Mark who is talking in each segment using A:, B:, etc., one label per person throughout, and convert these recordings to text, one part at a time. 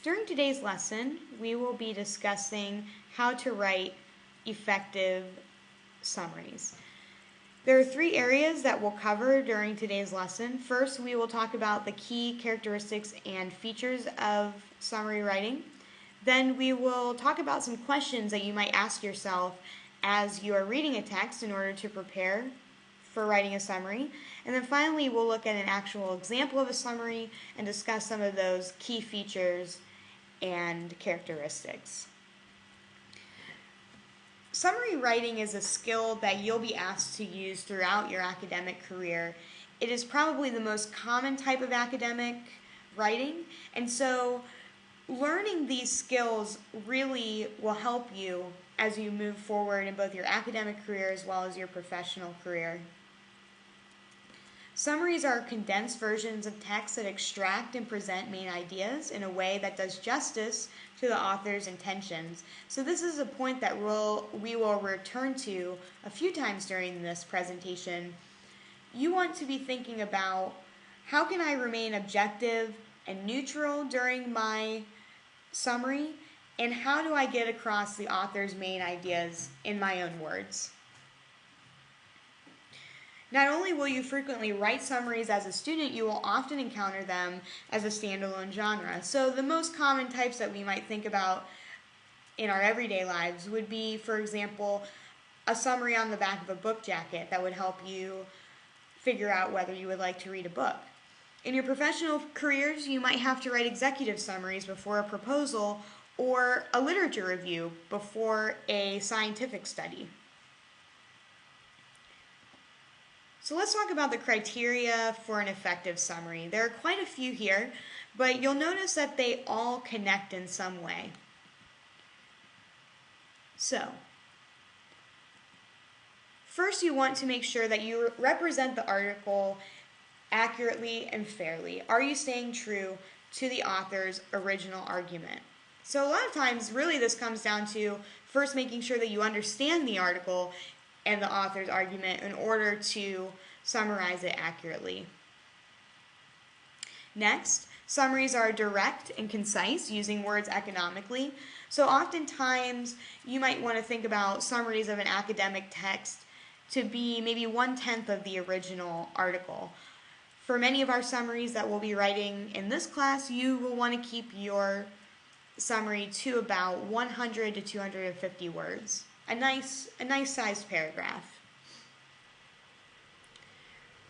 A: During today's lesson, we will be discussing how to write effective summaries. There are three areas that we'll cover during today's lesson. First, we will talk about the key characteristics and features of summary writing. Then we will talk about some questions that you might ask yourself as you are reading a text in order to prepare for writing a summary. And then finally, we'll look at an actual example of a summary and discuss some of those key features and characteristics. Summary writing is a skill that you'll be asked to use throughout your academic career. It is probably the most common type of academic writing, and so learning these skills really will help you as you move forward in both your academic career as well as your professional career. Summaries are condensed versions of text that extract and present main ideas in a way that does justice to the author's intentions. So this is a point that we will return to a few times during this presentation. You want to be thinking about, how can I remain objective and neutral during my summary, and how do I get across the author's main ideas in my own words? Not only will you frequently write summaries as a student, you will often encounter them as a standalone genre. So the most common types that we might think about in our everyday lives would be, for example, a summary on the back of a book jacket that would help you figure out whether you would like to read a book. In your professional careers, you might have to write executive summaries before a proposal or a literature review before a scientific study. So let's talk about the criteria for an effective summary. There are quite a few here, but you'll notice that they all connect in some way. So, first you want to make sure that you represent the article accurately and fairly. Are you staying true to the author's original argument? So a lot of times, really this comes down to first making sure that you understand the article and the author's argument in order to summarize it accurately. Next, summaries are direct and concise, using words economically. So oftentimes, you might want to think about summaries of an academic text to be maybe 1/10 of the original article. For many of our summaries that we'll be writing in this class, you will want to keep your summary to about 100 to 250 words. A nice sized paragraph.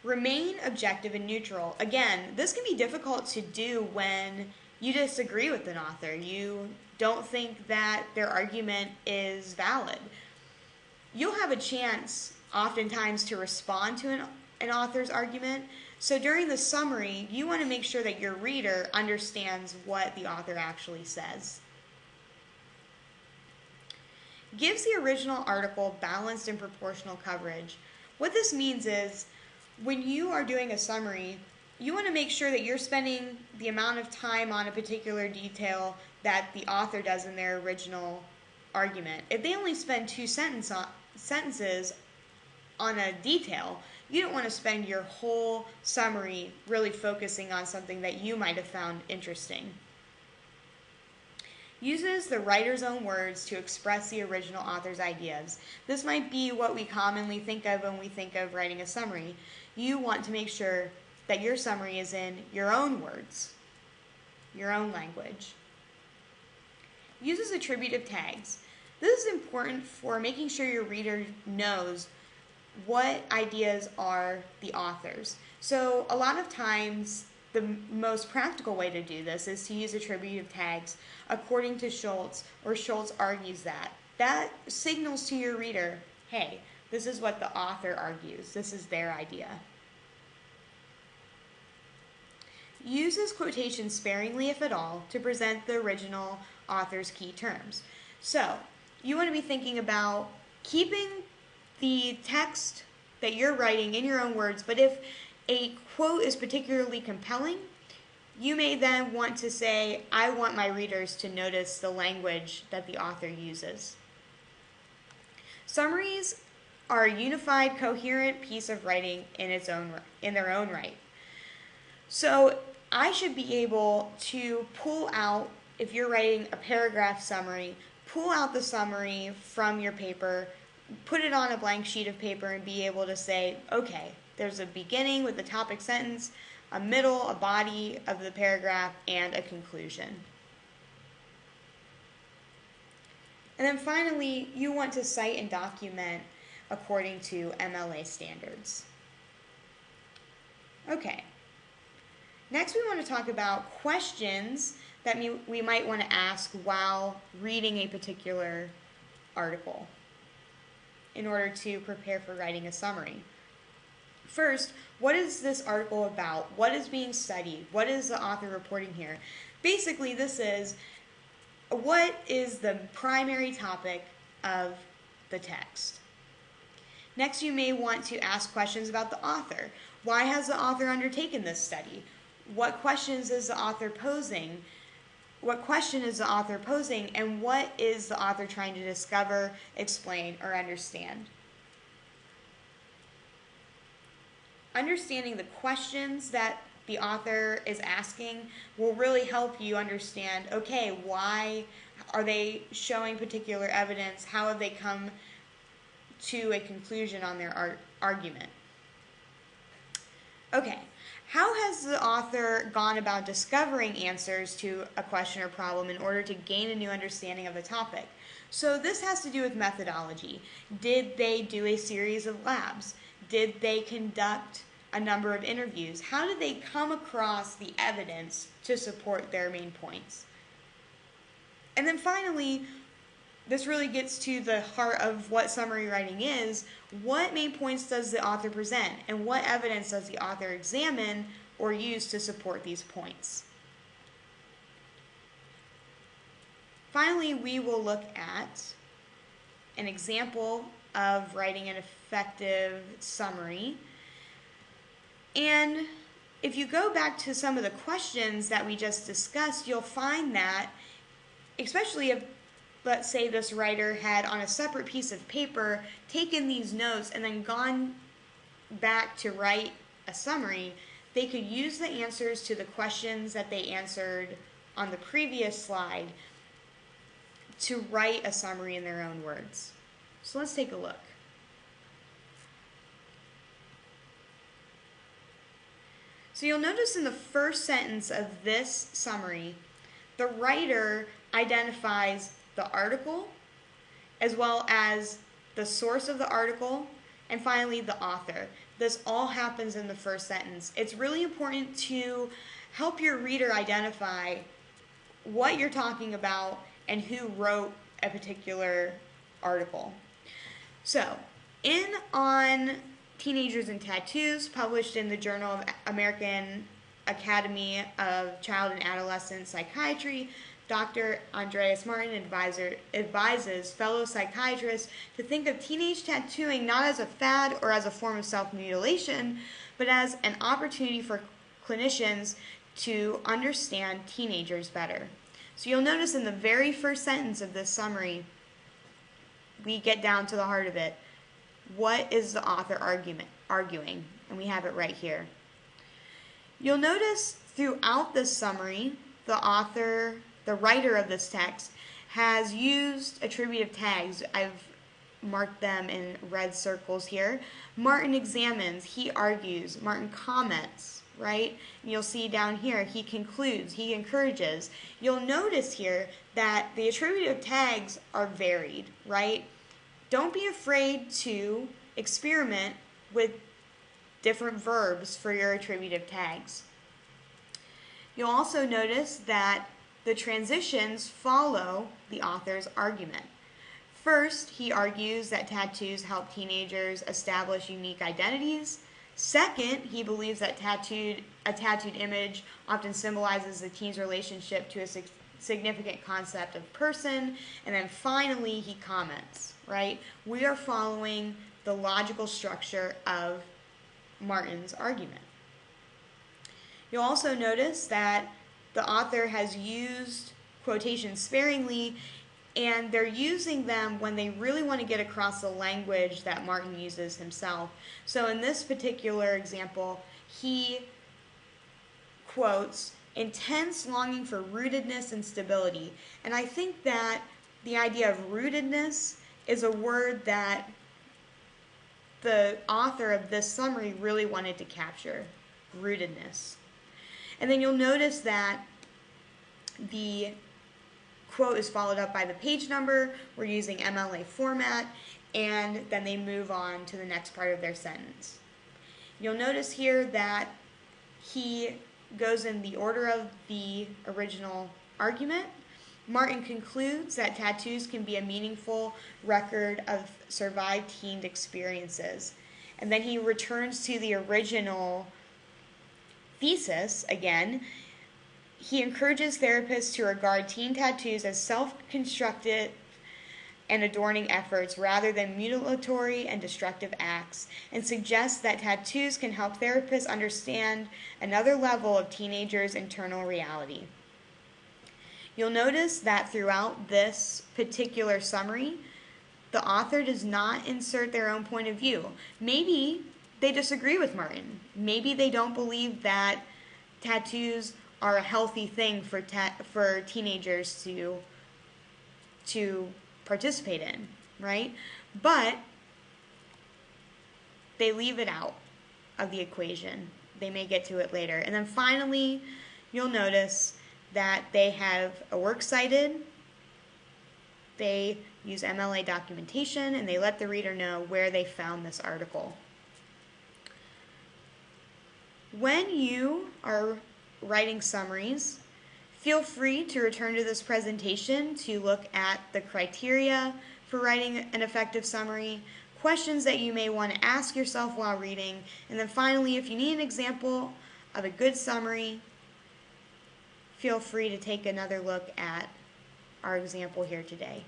A: Remain objective and neutral. Again, this can be difficult to do when you disagree with an author. You don't think that their argument is valid. You'll have a chance oftentimes to respond to an author's argument. So during the summary, you want to make sure that your reader understands what the author actually says. Gives the original article balanced and proportional coverage. What this means is, when you are doing a summary, you want to make sure that you're spending the amount of time on a particular detail that the author does in their original argument. If they only spend 2 sentences on a detail, you don't want to spend your whole summary really focusing on something that you might have found interesting. Uses the writer's own words to express the original author's ideas. This might be what we commonly think of when we think of writing a summary. You want to make sure that your summary is in your own words, your own language. Uses attributive tags. This is important for making sure your reader knows what ideas are the author's. So a lot of times, the most practical way to do this is to use attributive tags according to Schultz, or Schultz argues that. That signals to your reader, hey, this is what the author argues. This is their idea. Uses quotations sparingly, if at all, to present the original author's key terms. So, you want to be thinking about keeping the text that you're writing in your own words, but if a quote is particularly compelling, you may then want to say, I want my readers to notice the language that the author uses. Summaries are a unified, coherent piece of writing in their own right. So I should be able to pull out if you're writing a paragraph summary, pull out the summary from your paper, put it on a blank sheet of paper, and be able to say, okay, there's a beginning with the topic sentence, a middle, a body of the paragraph, and a conclusion. And then finally, you want to cite and document according to MLA standards. Okay. Next, we want to talk about questions that we might want to ask while reading a particular article in order to prepare for writing a summary. First, what is this article about? What is being studied? What is the author reporting here? Basically, this is what is the primary topic of the text. Next, you may want to ask questions about the author. Why has the author undertaken this study? What questions is the author posing? What question is the author posing, and what is the author trying to discover, explain, or understand? Understanding the questions that the author is asking will really help you understand, okay, why are they showing particular evidence? How have they come to a conclusion on their argument? Okay, how has the author gone about discovering answers to a question or problem in order to gain a new understanding of the topic? So this has to do with methodology. Did they do a series of labs? Did they conduct a number of interviews? How did they come across the evidence to support their main points? And then finally, this really gets to the heart of what summary writing is. What main points does the author present, and what evidence does the author examine or use to support these points? Finally, we will look at an example of writing an effective summary. And if you go back to some of the questions that we just discussed, you'll find that, especially if, let's say, this writer had on a separate piece of paper taken these notes and then gone back to write a summary, they could use the answers to the questions that they answered on the previous slide to write a summary in their own words. So let's take a look. So you'll notice in the first sentence of this summary, the writer identifies the article, as well as the source of the article, and finally the author. This all happens in the first sentence. It's really important to help your reader identify what you're talking about and who wrote a particular article. So, on Teenagers and Tattoos, published in the Journal of American Academy of Child and Adolescent Psychiatry, Dr. Andreas Martin advises fellow psychiatrists to think of teenage tattooing not as a fad or as a form of self-mutilation, but as an opportunity for clinicians to understand teenagers better. So you'll notice in the very first sentence of this summary, we get down to the heart of it. What is the author arguing? And we have it right here. You'll notice throughout this summary, the writer of this text, has used attributive tags. I've marked them in red circles here. Martin examines, he argues, Martin comments, right? And you'll see down here, he concludes, he encourages. You'll notice here that the attributive tags are varied, right? Don't be afraid to experiment with different verbs for your attributive tags. You'll also notice that the transitions follow the author's argument. First, he argues that tattoos help teenagers establish unique identities. Second, he believes that a tattooed image often symbolizes the teen's relationship to a significant concept of person. And then finally, he comments, right? We are following the logical structure of Martin's argument. You'll also notice that the author has used quotations sparingly, and they're using them when they really want to get across the language that Martin uses himself. So in this particular example, he quotes, intense longing for rootedness and stability. And I think that the idea of rootedness is a word that the author of this summary really wanted to capture. Rootedness. And then you'll notice that the quote is followed up by the page number. We're using MLA format, and then they move on to the next part of their sentence. You'll notice here that he goes in the order of the original argument. Martin concludes that tattoos can be a meaningful record of survived teen experiences. And then he returns to the original thesis again. He encourages therapists to regard teen tattoos as self-constructed and adorning efforts rather than mutilatory and destructive acts, and suggests that tattoos can help therapists understand another level of teenagers' internal reality. You'll notice that throughout this particular summary, the author does not insert their own point of view. Maybe they disagree with Martin. Maybe they don't believe that tattoos are a healthy thing for teenagers to participate in, right? But they leave it out of the equation. They may get to it later. And then finally, you'll notice that they have a works cited, they use MLA documentation, and they let the reader know where they found this article. When you are writing summaries, feel free to return to this presentation to look at the criteria for writing an effective summary, questions that you may want to ask yourself while reading, and then finally, if you need an example of a good summary, feel free to take another look at our example here today.